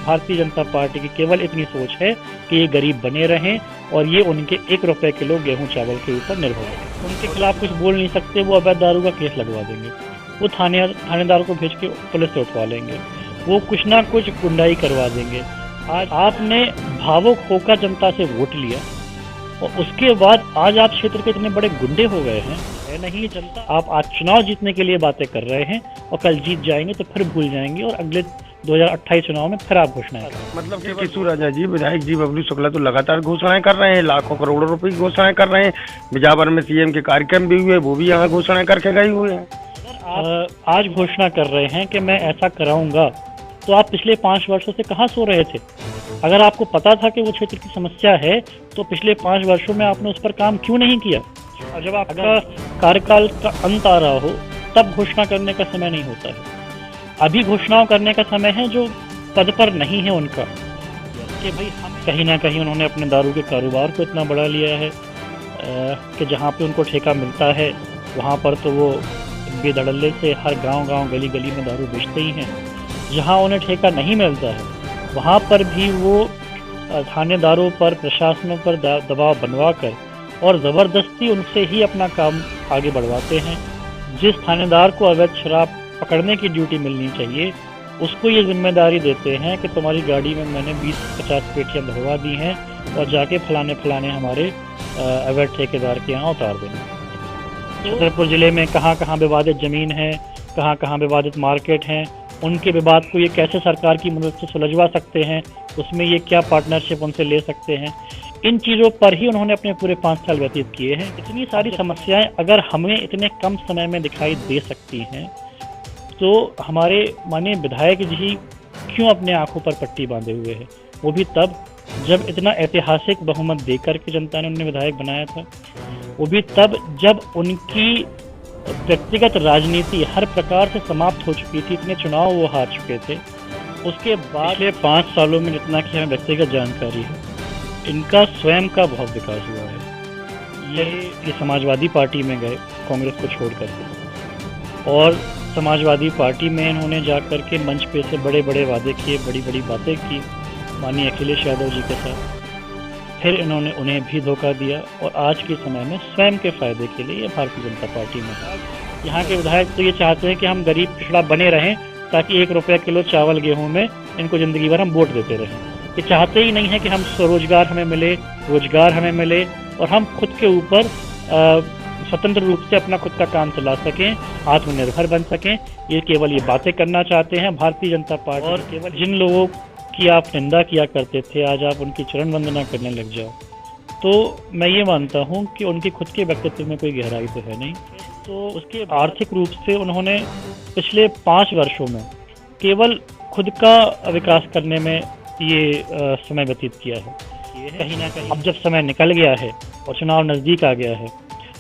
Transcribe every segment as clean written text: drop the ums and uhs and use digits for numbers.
Bharatiya Janata party की केवल इतनी सोच है कि ये गरीब बने रहें और ये उनके 1 रुपए किलो गेहूं चावल के ऊपर निर्भर है। उनके खिलाफ कुछ बोल नहीं सकते, वो अवैध दारू का केस लगवा देंगे, वो थानेदार को भेज के पुलिस से उठवा लेंगे, वो कुछ ना कुछ गुंडाई करवा देंगे। आज आपने भावुक होकर जनता से वोट लिया और उसके बाद आज आप क्षेत्र के इतने बड़े गुंडे हो गए हैं। नहीं जनता, आप आज चुनाव जीतने के लिए बातें कर रहे हैं और कल जीत जाएंगे तो फिर भूल जाएंगे और अगले 2028 चुनाव में फिर आप घोषणाएं करेंगे। मतलब कि किशोर राजा जी, विधायक जी बबलू शुक्ला तो लगातार घोषणाएं कर रहे हैं, लाखों करोड़ों रुपए की घोषणाएं कर रहे हैं। बिजावर में सीएम के कार्यक्रम भी हुए, वो भी यहाँ घोषणाएं करके गए हुए हैं। आज घोषणा कर रहे हैं कि मैं ऐसा कराऊंगा, तो आप पिछले 5 वर्षों से कहाँ सो रहे थे? अगर आपको पता था कि वो क्षेत्र की समस्या है तो पिछले 5 वर्षों में आपने उस पर काम क्यों नहीं किया? और जब आपका कार्यकाल का अंत आ रहा हो तब घोषणा करने का समय नहीं होता है। अभी घोषणाओं करने का समय है जो पद पर नहीं है उनका, कि भाई हम कहीं ना कहीं उन्होंने अपने दारू के कारोबार को इतना बढ़ा लिया है कि जहाँ पे उनको ठेका मिलता है वहाँ पर तो वो बेधड़ल्ले से हर गांव गली गली में दारू बेचते ही हैं। जहाँ उन्हें ठेका नहीं मिलता है वहाँ पर भी वो थानेदारों पर, प्रशासनों पर दबाव बनवा कर और ज़बरदस्ती उनसे ही अपना काम आगे बढ़वाते हैं। जिस थानेदार को अवैध शराब पकड़ने की ड्यूटी मिलनी चाहिए उसको ये जिम्मेदारी देते हैं कि तुम्हारी गाड़ी में मैंने 20-50 पेटियाँ भरवा दी हैं और जाके फलाने हमारे अवैध ठेकेदार के यहाँ उतार देना। छतरपुर ज़िले में कहाँ विवादित ज़मीन है, कहाँ विवादित मार्केट हैं, उनके विवाद को ये कैसे सरकार की मदद से सुलझवा सकते हैं, उसमें ये क्या पार्टनरशिप उनसे ले सकते हैं, इन चीज़ों पर ही उन्होंने अपने पूरे 5 साल व्यतीत किए हैं। इतनी सारी समस्याएं अगर हमें इतने कम समय में दिखाई दे सकती हैं तो हमारे माननीय विधायक जी क्यों अपने आंखों पर पट्टी बांधे हुए हैं? वो भी तब जब इतना ऐतिहासिक बहुमत देकर के जनता ने उन्हें विधायक बनाया था, वो भी तब जब उनकी व्यक्तिगत राजनीति हर प्रकार से समाप्त हो चुकी थी, इतने चुनाव वो हार चुके थे। उसके बाद पिछले 5 सालों में जितना कि हमें व्यक्तिगत जानकारी है, इनका स्वयं का बहुत विकास हुआ है। ये समाजवादी पार्टी में गए कांग्रेस को छोड़ करके, और समाजवादी पार्टी में इन्होंने जाकर के मंच पे से बड़े वादे किए, बड़ी बातें की माननीय अखिलेश यादव जी के साथ। फिर इन्होंने उन्हें भी धोखा दिया और आज के समय में स्वयं के फायदे के लिए भारतीय जनता पार्टी में यहाँ के विधायक तो ये चाहते हैं कि हम गरीब पिछड़ा बने रहें ताकि 1 रुपया किलो चावल गेहूं में इनको जिंदगी भर हम वोट देते रहें। ये चाहते ही नहीं है कि हम स्वरोजगार हमें मिले, रोजगार हमें मिले और हम खुद के ऊपर स्वतंत्र रूप से अपना खुद का काम चला सकें, आत्मनिर्भर बन सकें। ये केवल ये बातें करना चाहते हैं भारतीय जनता पार्टी। और केवल जिन लोगों की आप निंदा किया करते थे आज आप उनकी चरण वंदना करने लग जाओ, तो मैं ये मानता हूँ कि उनकी खुद के व्यक्तित्व में कोई गहराई तो है नहीं। तो उसके आर्थिक रूप से उन्होंने पिछले 5 वर्षों में केवल खुद का विकास करने में ये समय व्यतीत किया है। कहीं ना कहीं अब जब समय निकल गया है और चुनाव नज़दीक आ गया है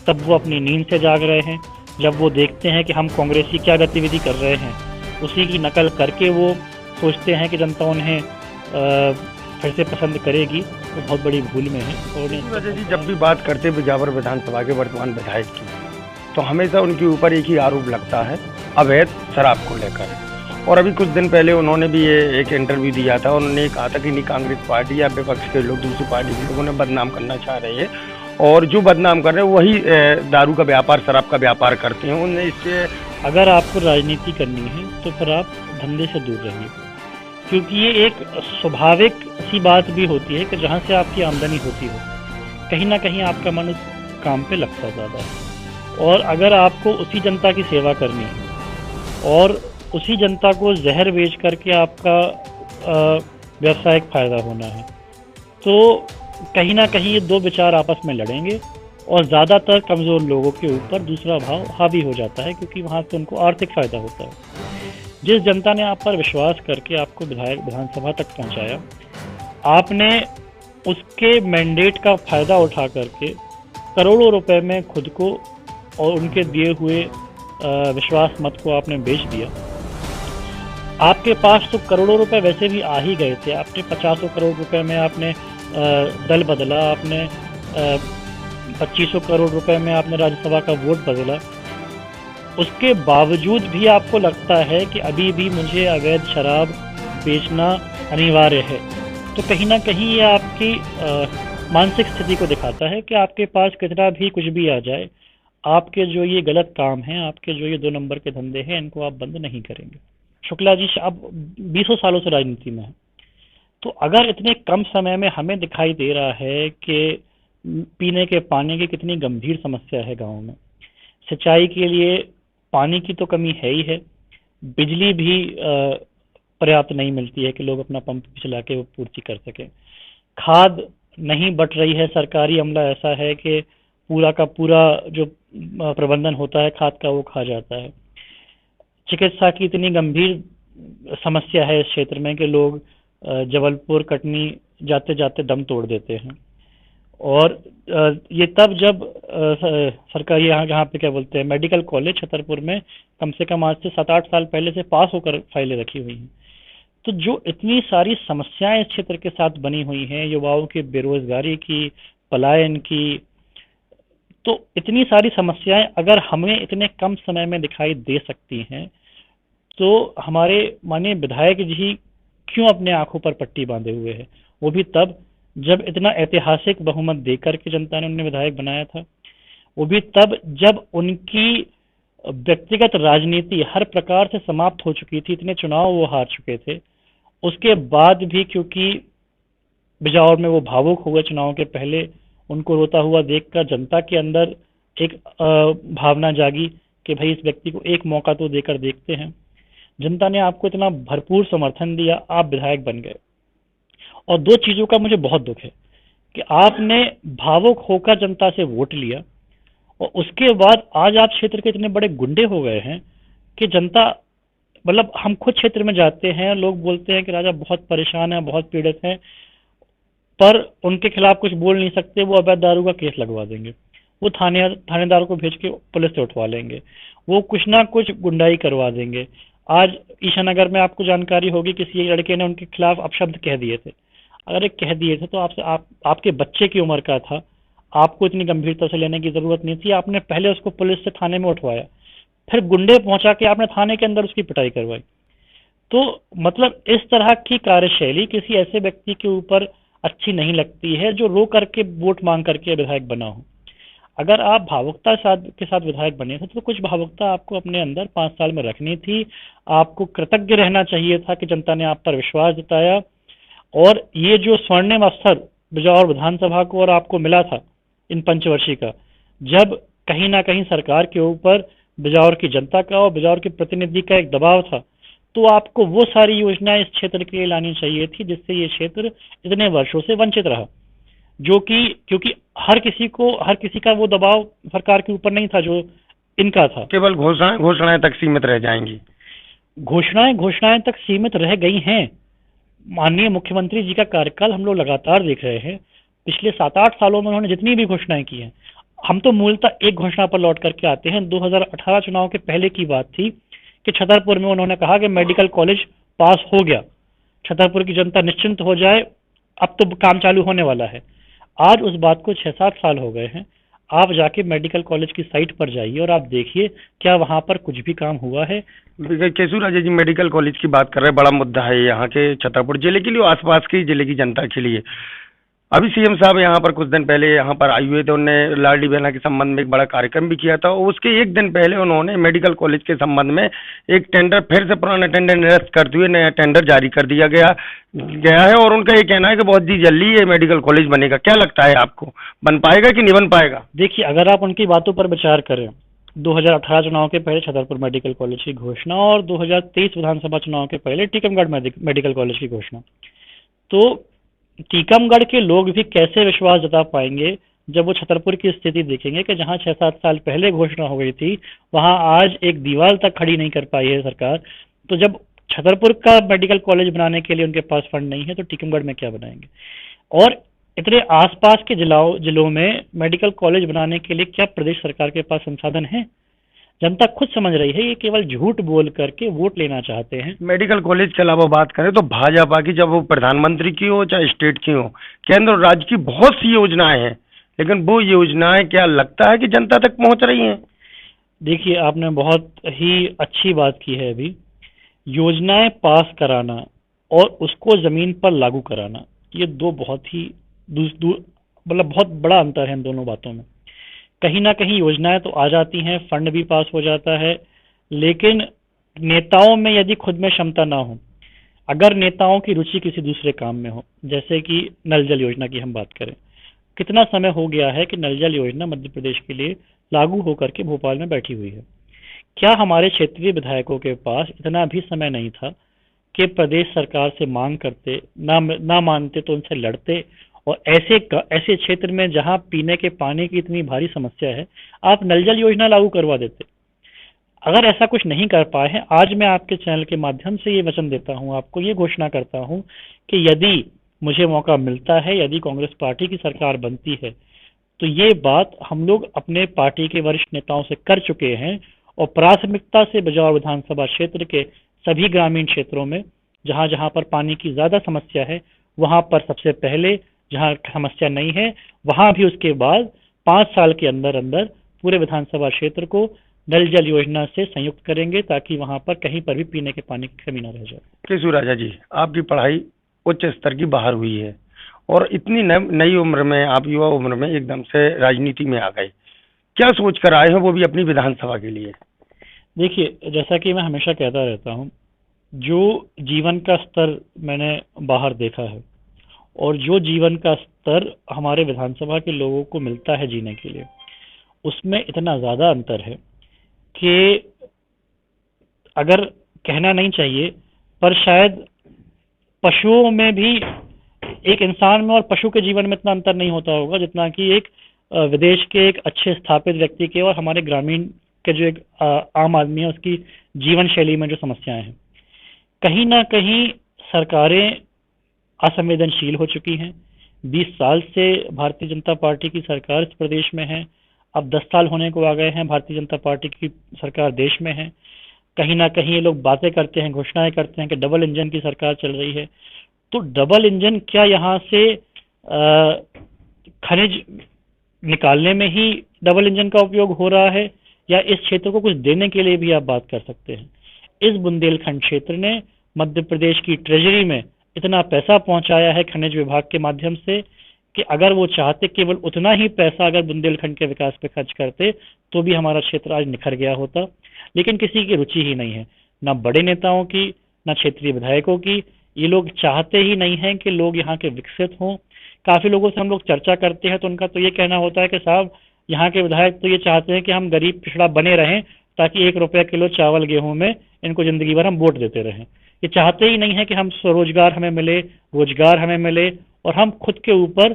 तब वो अपनी नींद से जाग रहे हैं। जब वो देखते हैं कि हम कांग्रेसी क्या गतिविधि कर रहे हैं उसी की नकल करके वो सोचते हैं कि जनता उन्हें फिर से पसंद करेगी, तो बहुत बड़ी भूल में है। और जी जब भी बात करते बिजावर विधानसभा के वर्तमान विधायक की, तो हमेशा उनके ऊपर एक ही आरोप लगता है अवैध शराब को लेकर। और अभी कुछ दिन पहले उन्होंने भी ये एक इंटरव्यू दिया था, उन्होंने कहा था कि नहीं कांग्रेस पार्टी या विपक्ष के लोग दूसरी पार्टी के लोगों ने बदनाम करना चाह रहे हैं और जो बदनाम कर रहे हैं वही दारू का व्यापार, शराब का व्यापार करते हैं। उन्हें इससे अगर आपको राजनीति करनी है तो फिर आप धंधे से दूर रहिए, क्योंकि ये एक स्वाभाविक सी बात भी होती है कि जहाँ से आपकी आमदनी होती हो कहीं ना कहीं आपका मन उस काम पे लगता ज़्यादा है। और अगर आपको उसी जनता की सेवा करनी है और उसी जनता को जहर बेच करके आपका व्यवसायिक फ़ायदा होना है, तो कहीं ना कहीं ये 2 विचार आपस में लड़ेंगे और ज़्यादातर कमज़ोर लोगों के ऊपर दूसरा भाव हावी हो जाता है, क्योंकि वहाँ से उनको आर्थिक फ़ायदा होता है। जिस जनता ने आप पर विश्वास करके आपको विधानसभा तक पहुँचाया, आपने उसके मैंडेट का फ़ायदा उठा करके करोड़ों रुपए में खुद को और उनके दिए हुए विश्वास मत को आपने बेच दिया। आपके पास तो करोड़ों रुपए वैसे भी आ ही गए थे, आपने 50 करोड़ रुपए में आपने दल बदला, आपने 2500 करोड़ रुपए में आपने राज्यसभा का वोट बदला। उसके बावजूद भी आपको लगता है कि अभी भी मुझे अवैध शराब बेचना अनिवार्य है। तो कहीं ना कहीं ये आपकी मानसिक स्थिति को दिखाता है कि आपके पास कितना भी कुछ भी आ जाए, आपके जो ये गलत काम हैं, आपके जो ये 2 नंबर के धंधे हैं, इनको आप बंद नहीं करेंगे। शुक्ला जी अब 20 सालों से राजनीति में है, तो अगर इतने कम समय में हमें दिखाई दे रहा है कि पीने के पानी की कितनी गंभीर समस्या है गाँव में, सिंचाई के लिए पानी की तो कमी है ही है, बिजली भी पर्याप्त नहीं मिलती है कि लोग अपना पंप चला के वो पूर्ति कर सकें, खाद नहीं बट रही है, सरकारी अमला ऐसा है कि पूरा का पूरा जो प्रबंधन होता है खाद का वो खा जाता है, चिकित्सा की इतनी गंभीर समस्या है इस क्षेत्र में कि लोग जबलपुर कटनी जाते जाते दम तोड़ देते हैं। और ये तब जब सरकारी यहाँ पे क्या बोलते हैं मेडिकल कॉलेज छतरपुर में कम से कम आज से 7-8 साल पहले से पास होकर फाइलें रखी हुई हैं। तो जो इतनी सारी समस्याएं इस क्षेत्र के साथ बनी हुई हैं, युवाओं की बेरोजगारी की, पलायन की, तो इतनी सारी समस्याएं अगर हमें इतने कम समय में दिखाई दे सकती हैं, तो हमारे माननीय विधायक जी क्यों अपने आंखों पर पट्टी बांधे हुए हैं? वो भी तब जब इतना ऐतिहासिक बहुमत देकर के जनता ने उन्हें विधायक बनाया था, वो भी तब जब उनकी व्यक्तिगत राजनीति हर प्रकार से समाप्त हो चुकी थी, इतने चुनाव वो हार चुके थे, उसके बाद भी क्योंकि बिजावर में वो भावुक हो गए चुनाव के पहले, उनको रोता हुआ देखकर जनता के अंदर एक भावना जागी कि भाई इस व्यक्ति को एक मौका तो देकर देखते हैं। जनता ने आपको इतना भरपूर समर्थन दिया, आप विधायक बन गए। और 2 चीजों का मुझे बहुत दुख है कि आपने भावुक होकर जनता से वोट लिया और उसके बाद आज आप क्षेत्र के इतने बड़े गुंडे हो गए हैं कि जनता, मतलब हम खुद क्षेत्र में जाते हैं, लोग बोलते हैं कि राजा बहुत परेशान है, बहुत पीड़ित है, पर उनके खिलाफ कुछ बोल नहीं सकते, वो अवैध दारू का केस लगवा देंगे, वो थानेदार को भेज के पुलिस से उठवा लेंगे, वो कुछ ना कुछ गुंडाई करवा देंगे। आज ईशानगर में आपको जानकारी होगी किसी एक लड़के ने उनके खिलाफ अपशब्द कह दिए थे। अगर एक कह दिए थे तो आपके बच्चे की उम्र का था, आपको इतनी गंभीरता से लेने की जरूरत नहीं थी, आपने पहले उसको पुलिस से थाने में उठवाया, फिर गुंडे पहुंचा के आपने थाने के अंदर उसकी पिटाई करवाई। तो मतलब इस तरह की कार्यशैली किसी ऐसे व्यक्ति के ऊपर अच्छी नहीं लगती है जो रो करके वोट मांग करके विधायक बना हो। अगर आप भावुकता के साथ विधायक बने थे तो कुछ भावुकता आपको अपने अंदर 5 साल में रखनी थी, आपको कृतज्ञ रहना चाहिए था कि जनता ने आप पर विश्वास जताया। और ये जो स्वर्णिम अवसर बिजौर विधानसभा को और आपको मिला था इन पंचवर्षीय का, जब कहीं ना कहीं सरकार के ऊपर बिजौर की जनता का और बिजौर के प्रतिनिधि का एक दबाव था, तो आपको वो सारी योजनाएं इस क्षेत्र के लिए लानी चाहिए थी जिससे ये क्षेत्र इतने वर्षों से वंचित रहा। जो कि क्योंकि हर किसी का वो दबाव सरकार के ऊपर नहीं था जो इनका था। केवल घोषणाएं तक सीमित रह जाएंगी। घोषणाएं तक सीमित रह गई हैं। माननीय मुख्यमंत्री जी का कार्यकाल हम लोग लगातार देख रहे हैं। पिछले 7-8 सालों में उन्होंने जितनी भी घोषणाएं की हैं, हम तो मूलतः एक घोषणा पर लौट करके आते हैं। 2018 चुनाव के पहले की बात थी कि छतरपुर में उन्होंने कहा कि मेडिकल कॉलेज पास हो गया, छतरपुर की जनता निश्चिंत हो जाए, अब तो काम चालू होने वाला है। आज उस बात को 6-7 साल हो गए हैं। आप जाके मेडिकल कॉलेज की साइट पर जाइए और आप देखिए क्या वहां पर कुछ भी काम हुआ है। केशु राजा जी मेडिकल कॉलेज की बात कर रहे हैं, बड़ा मुद्दा है यहाँ के छतरपुर जिले के लिए, आसपास के जिले की जनता के लिए। अभी सीएम साहब यहाँ पर कुछ दिन पहले यहाँ पर आए हुए थे, उन्होंने लाडली बहना के संबंध में एक बड़ा कार्यक्रम भी किया था। उसके एक दिन पहले उन्होंने मेडिकल कॉलेज के संबंध में एक टेंडर, फिर से पुराना टेंडर निरस्त करते हुए नया टेंडर जारी कर दिया गया है। और उनका ये कहना है कि बहुत ही जल्दी ये मेडिकल कॉलेज बनेगा। क्या लगता है आपको, बन पाएगा कि नहीं बन पाएगा? देखिए, अगर आप उनकी बातों पर विचार करें, 2018 चुनाव के पहले छतरपुर मेडिकल कॉलेज की घोषणा और 2023 विधानसभा चुनाव के पहले टीकमगढ़ मेडिकल कॉलेज की घोषणा, तो टीकमगढ़ के लोग भी कैसे विश्वास जता पाएंगे जब वो छतरपुर की स्थिति देखेंगे कि जहां 6-7 साल पहले घोषणा हो गई थी वहां आज एक दीवार तक खड़ी नहीं कर पाई है सरकार। तो जब छतरपुर का मेडिकल कॉलेज बनाने के लिए उनके पास फंड नहीं है तो टीकमगढ़ में क्या बनाएंगे? और इतने आसपास के जिलों में मेडिकल कॉलेज बनाने के लिए क्या प्रदेश सरकार के पास संसाधन है? जनता खुद समझ रही है, ये केवल झूठ बोल करके वोट लेना चाहते हैं। मेडिकल कॉलेज के अलावा बात करें तो भाजपा की, जब वो प्रधानमंत्री की हो चाहे स्टेट की हो, केंद्र और राज्य की बहुत सी योजनाएं हैं, लेकिन वो योजनाएं क्या लगता है कि जनता तक पहुंच रही हैं? देखिए, आपने बहुत ही अच्छी बात की है। अभी योजनाएं पास कराना और उसको ज़मीन पर लागू कराना, ये दो बहुत ही मतलब बहुत बड़ा अंतर है इन दोनों बातों में। कहीं ना कहीं योजनाएं तो आ जाती हैं, फंड भी पास हो जाता है, लेकिन नेताओं में यदि खुद में क्षमता ना हो, अगर नेताओं की रुचि किसी दूसरे काम में हो, जैसे कि नल जल योजना की हम बात करें, कितना समय हो गया है कि नल जल योजना मध्य प्रदेश के लिए लागू होकर के भोपाल में बैठी हुई है। क्या हमारे क्षेत्रीय विधायकों के पास इतना भी समय नहीं था कि प्रदेश सरकार से मांग करते, ना मानते तो उनसे लड़ते, और ऐसे क्षेत्र में जहां पीने के पानी की इतनी भारी समस्या है, आप नल जल योजना लागू करवा देते। अगर ऐसा कुछ नहीं कर पाए हैं, आज मैं आपके चैनल के माध्यम से ये वचन देता हूं, आपको ये घोषणा करता हूं कि यदि मुझे मौका मिलता है, यदि कांग्रेस पार्टी की सरकार बनती है, तो ये बात हम लोग अपने पार्टी के वरिष्ठ नेताओं से कर चुके हैं, और प्राथमिकता से बिजौर विधानसभा क्षेत्र के सभी ग्रामीण क्षेत्रों में जहां जहां पर पानी की ज्यादा समस्या है, वहां पर सबसे पहले, जहां समस्या नहीं है वहां भी उसके बाद 5 साल के अंदर अंदर पूरे विधानसभा क्षेत्र को नल जल योजना से संयुक्त करेंगे, ताकि वहां पर कहीं पर भी पीने के पानी की कमी न रह जाए। केशव राजा जी, आपकी पढ़ाई उच्च स्तर की बाहर हुई है और इतनी नई उम्र में, आप युवा उम्र में एकदम से राजनीति में आ गए, क्या सोच कर आए हैं, वो भी अपनी विधानसभा के लिए? देखिए, जैसा कि मैं हमेशा कहता रहता हूँ, जो जीवन का स्तर मैंने बाहर देखा है और जो जीवन का स्तर हमारे विधानसभा के लोगों को मिलता है जीने के लिए, उसमें इतना ज़्यादा अंतर है कि अगर कहना नहीं चाहिए, पर शायद पशुओं में भी, एक इंसान में और पशु के जीवन में इतना अंतर नहीं होता होगा जितना कि एक विदेश के एक अच्छे स्थापित व्यक्ति के और हमारे ग्रामीण के जो एक आम आदमी है उसकी जीवन शैली में जो समस्याएं हैं। कहीं ना कहीं सरकारें असंवेदनशील हो चुकी हैं। 20 साल से भारतीय जनता पार्टी की सरकार इस प्रदेश में है, अब 10 साल होने को आ गए हैं भारतीय जनता पार्टी की सरकार देश में है। कहीं ना कहीं ये लोग बातें करते हैं, घोषणाएं करते हैं कि डबल इंजन की सरकार चल रही है। तो डबल इंजन क्या यहाँ से खनिज निकालने में ही डबल इंजन का उपयोग हो रहा है, या इस क्षेत्र को कुछ देने के लिए भी आप बात कर सकते हैं। इस बुंदेलखंड क्षेत्र ने मध्य प्रदेश की ट्रेजरी में इतना पैसा पहुंचाया है खनिज विभाग के माध्यम से कि अगर वो चाहते केवल उतना ही पैसा अगर बुंदेलखंड के विकास पे खर्च करते तो भी हमारा क्षेत्र आज निखर गया होता। लेकिन किसी की रुचि ही नहीं है, ना बड़े नेताओं की, ना क्षेत्रीय विधायकों की। ये लोग चाहते ही नहीं हैं कि लोग यहाँ के विकसित हों। काफी लोगों से हम लोग चर्चा करते हैं तो उनका तो ये कहना होता है कि साहब, यहाँ के विधायक तो ये चाहते हैं कि हम गरीब पिछड़ा बने रहें, ताकि 1 रुपया किलो चावल गेहूं में इनको जिंदगी भर हम वोट देते रहें। ये चाहते ही नहीं है कि हम स्वरोजगार हमें मिले, रोजगार हमें मिले, और हम खुद के ऊपर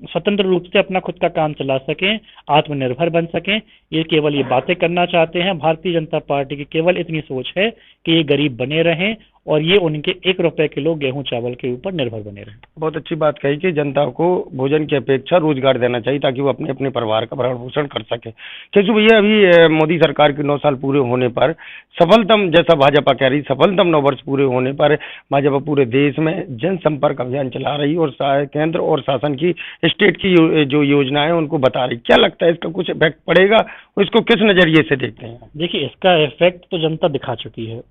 स्वतंत्र रूप से अपना खुद का काम चला सकें, आत्मनिर्भर बन सकें। ये केवल ये बातें करना चाहते हैं। भारतीय जनता पार्टी की केवल इतनी सोच है कि ये गरीब बने रहें और ये उनके 1 रुपये किलो गेहूं चावल के ऊपर निर्भर बने रहें। बहुत अच्छी बात कही कि जनता को भोजन की अपेक्षा रोजगार देना चाहिए ताकि वो अपने अपने परिवार का भरण पोषण कर सके। केशव भैया, अभी मोदी सरकार के 9 साल पूरे होने पर सफलतम, जैसा भाजपा कह रही, सफलतम 9 वर्ष पूरे होने पर भाजपा पूरे देश में जनसंपर्क अभियान चला रही और केंद्र और शासन की, स्टेट की जो योजनाएं उनको बता रही। क्या लगता है इसका कुछ इफेक्ट पड़ेगा? इसको किस नजरिए से देखते हैं? देखिए, इसका इफेक्ट तो जनता दिखा चुकी है।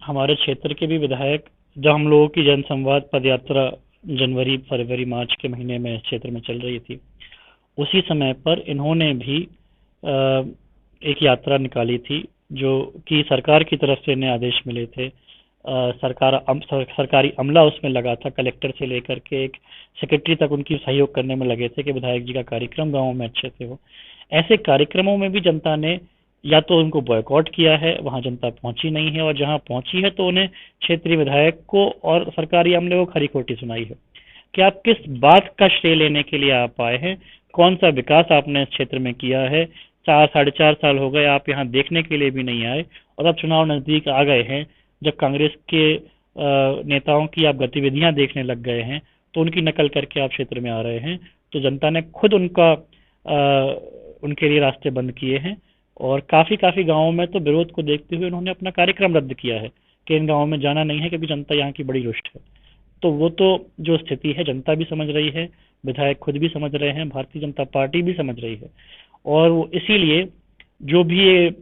हमारे क्षेत्र के भी विधायक, जब हम लोगों की जनसंवाद पदयात्रा जनवरी, फरवरी, मार्च के महीने में क्षेत्र में चल रही थी, उसी समय पर इन्होंने भी एक यात्रा निकाली थी जो कि सरकार की तरफ से इन्हें आदेश मिले थे। सरकारी अमला उसमें लगा था, कलेक्टर से लेकर के एक सेक्रेटरी तक उनकी सहयोग करने में लगे थे कि विधायक जी का कार्यक्रम गाँव में अच्छे से हो। ऐसे कार्यक्रमों में भी जनता ने या तो उनको बॉयकॉट किया है, वहां जनता पहुंची नहीं है, और जहां पहुंची है तो उन्हें क्षेत्रीय विधायक को और सरकारी अमले को खरी खोटी सुनाई है कि आप किस बात का श्रेय लेने के लिए आप आए हैं, कौन सा विकास आपने इस क्षेत्र में किया है। 4-4.5 साल हो गए, आप यहाँ देखने के लिए भी नहीं आए, और अब चुनाव नजदीक आ गए हैं, जब कांग्रेस के नेताओं की आप गतिविधियां देखने लग गए हैं तो उनकी नकल करके आप क्षेत्र में आ रहे हैं। तो जनता ने खुद उनके लिए रास्ते बंद किए हैं, और काफी गांवों में तो विरोध को देखते हुए उन्होंने अपना कार्यक्रम रद्द किया है कि इन गांवों में जाना नहीं है, क्योंकि जनता यहाँ की बड़ी रुष्ट है। तो वो तो जो स्थिति है जनता भी समझ रही है, विधायक खुद भी समझ रहे हैं, भारतीय जनता पार्टी भी समझ रही है, और इसीलिए जो भी ये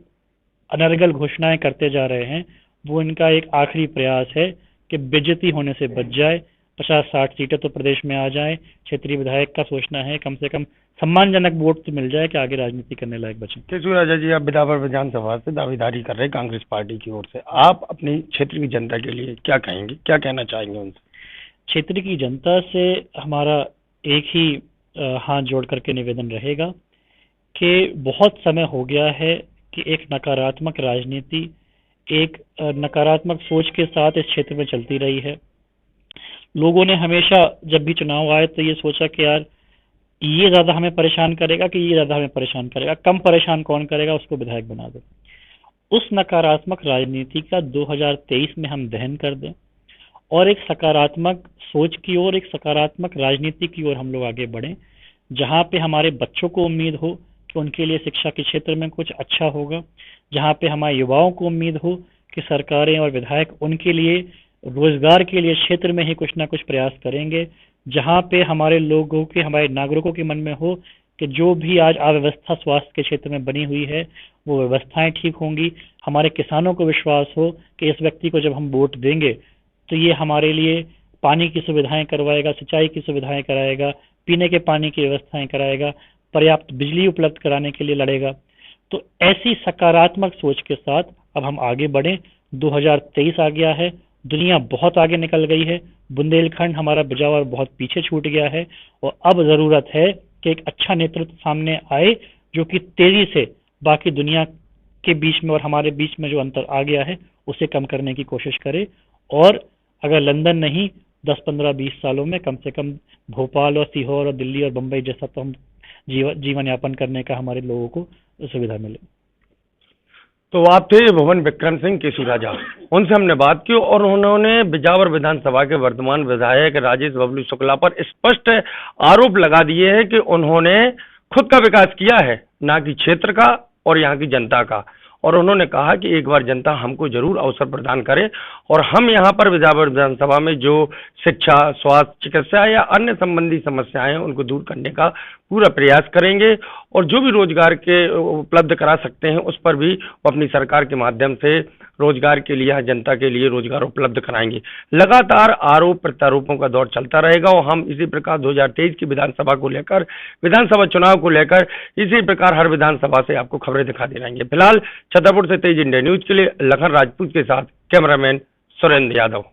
अनर्गल घोषणाएं करते जा रहे हैं वो इनका एक आखिरी प्रयास है कि बेइज्जती होने से बच जाए, 50-60 सीटें तो प्रदेश में आ जाए। क्षेत्रीय विधायक का सोचना है कम से कम सम्मानजनक वोट तो मिल जाए कि आगे राजनीति करने लायक बचे। केशव राजा जी, आप बिदावर विधानसभा से दावेदारी कर रहे हैं कांग्रेस पार्टी की ओर से, आप अपनी क्षेत्र की जनता के लिए क्या कहेंगे, क्या कहना चाहेंगे उनसे? क्षेत्र की जनता से हमारा एक ही हाथ जोड़ करके निवेदन रहेगा कि बहुत समय हो गया है कि एक नकारात्मक राजनीति, एक नकारात्मक सोच के साथ इस क्षेत्र में चलती रही है। लोगों ने हमेशा जब भी चुनाव आए तो ये सोचा कि यार ये ज्यादा हमें परेशान करेगा कि ये ज्यादा हमें परेशान करेगा, कम परेशान कौन करेगा, उसको विधायक बना दो। उस नकारात्मक राजनीति का 2023 में हम दहन कर दें और एक सकारात्मक सोच की ओर, एक सकारात्मक राजनीति की ओर हम लोग आगे बढ़ें, जहां पे हमारे बच्चों को उम्मीद हो कि उनके लिए शिक्षा के क्षेत्र में कुछ अच्छा होगा, जहां पे हमारे युवाओं को उम्मीद हो कि सरकारें और विधायक उनके लिए रोजगार के लिए क्षेत्र में ही कुछ ना कुछ प्रयास करेंगे, जहां पे हमारे लोगों के, हमारे नागरिकों के मन में हो कि जो भी आज अव्यवस्था स्वास्थ्य के क्षेत्र में बनी हुई है वो व्यवस्थाएं ठीक होंगी। हमारे किसानों को विश्वास हो कि इस व्यक्ति को जब हम वोट देंगे तो ये हमारे लिए पानी की सुविधाएं करवाएगा, सिंचाई की सुविधाएं कराएगा, पीने के पानी की व्यवस्थाएं कराएगा, पर्याप्त बिजली उपलब्ध कराने के लिए लड़ेगा। तो ऐसी सकारात्मक सोच के साथ अब हम आगे बढ़ें। 2023 आ गया है, दुनिया बहुत आगे निकल गई है, बुंदेलखंड हमारा बिजावर बहुत पीछे छूट गया है और अब जरूरत है कि एक अच्छा नेतृत्व सामने आए जो कि तेजी से बाकी दुनिया के बीच में और हमारे बीच में जो अंतर आ गया है उसे कम करने की कोशिश करे। और अगर लंदन नहीं, 10-15-20 सालों में कम से कम भोपाल और सीहोर और दिल्ली और बंबई जैसा तो हम जीवन यापन करने का हमारे लोगों को सुविधा मिले। तो आप थे भुवन विक्रम सिंह केशव राजा, उनसे हमने बात की और उन्होंने बिजावर विधानसभा के वर्तमान विधायक राजेश बबलू शुक्ला पर स्पष्ट आरोप लगा दिए हैं कि उन्होंने खुद का विकास किया है, ना कि क्षेत्र का और यहाँ की जनता का। और उन्होंने कहा कि एक बार जनता हमको जरूर अवसर प्रदान करे और हम यहाँ पर बिजावर विधानसभा में जो शिक्षा, स्वास्थ्य, चिकित्सा या अन्य संबंधी समस्याएं हैं उनको दूर करने का पूरा प्रयास करेंगे और जो भी रोजगार के उपलब्ध करा सकते हैं उस पर भी वो अपनी सरकार के माध्यम से रोजगार के लिए, जनता के लिए रोजगार उपलब्ध कराएंगे। लगातार आरोप प्रत्यारोपों का दौर चलता रहेगा और हम इसी प्रकार 2023 की विधानसभा को लेकर, विधानसभा चुनाव को लेकर इसी प्रकार हर विधानसभा से आपको खबरें दिखाते रहेंगे। फिलहाल छतरपुर से तेज इंडिया न्यूज के लिए लखन राजपूत के साथ कैमरामैन सुरेंद्र यादव।